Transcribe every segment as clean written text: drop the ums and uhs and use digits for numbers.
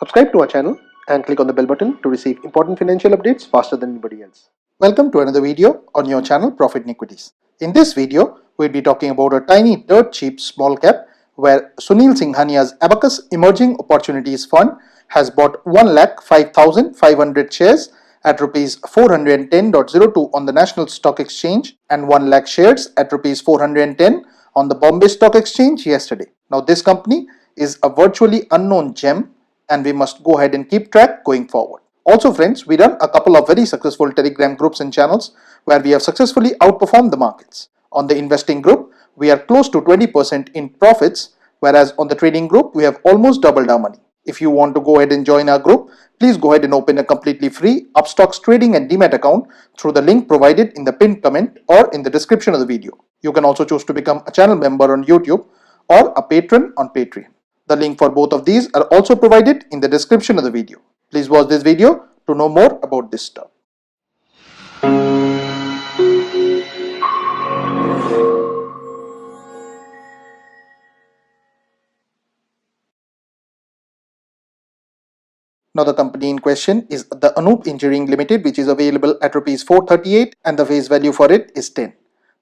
Subscribe to our channel and click on the bell button to receive important financial updates faster than anybody else. Welcome to another video on your channel Profit and Equities. In this video, we'll be talking about a tiny dirt cheap small cap where Sunil Singhania's Abakkus Emerging Opportunities Fund has bought 1,05,500 shares at rupees 410.02 on the National Stock Exchange and 1 lakh shares at rupees 410 on the Bombay Stock Exchange yesterday. Now this company is a virtually unknown gem and we must go ahead and keep track going forward. Also friends, we run a couple of very successful Telegram groups and channels where we have successfully outperformed the markets. On the investing group, we are close to 20% in profits, whereas on the trading group, we have almost doubled our money. If you want to go ahead and join our group, please go ahead and open a completely free Upstocks trading and demat account through the link provided in the pinned comment or in the description of the video. You can also choose to become a channel member on YouTube or a patron on Patreon. The link for both of these are also provided in the description of the video. Please watch this video to know more about this stuff. Now the company in question is the Anup Engineering Limited, which is available at rupees 438 and the face value for it is 10.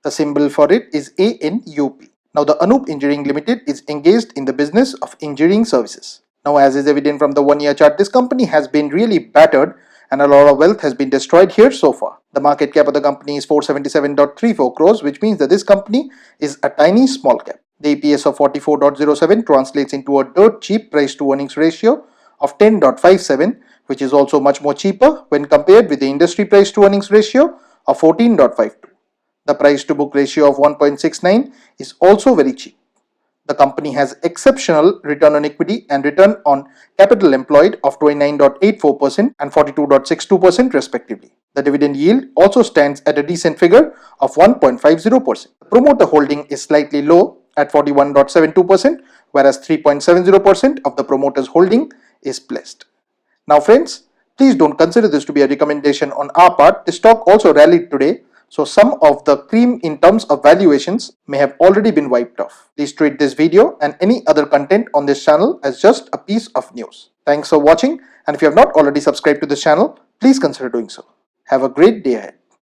The symbol for it is ANUP. Now the Anup Engineering Limited is engaged in the business of engineering services. Now as is evident from the 1 year chart, this company has been really battered and a lot of wealth has been destroyed here so far. The market cap of the company is 477.34 crores, which means that this company is a tiny small cap. The EPS of 44.07 translates into a dirt cheap price to earnings ratio of 10.57, which is also much more cheaper when compared with the industry price to earnings ratio of 14.52. The price to book ratio of 1.69 is also very cheap. The company has exceptional return on equity and return on capital employed of 29.84% and 42.62% respectively. The dividend yield also stands at a decent figure of 1.50%. The promoter holding is slightly low at 41.72%, whereas 3.70% of the promoter's holding is pledged. Now friends, please don't consider this to be a recommendation on our part. The stock also rallied today, so some of the cream in terms of valuations may have already been wiped off. Please treat this video and any other content on this channel as just a piece of news. Thanks for watching, and if you have not already subscribed to this channel, please consider doing so. Have a great day ahead.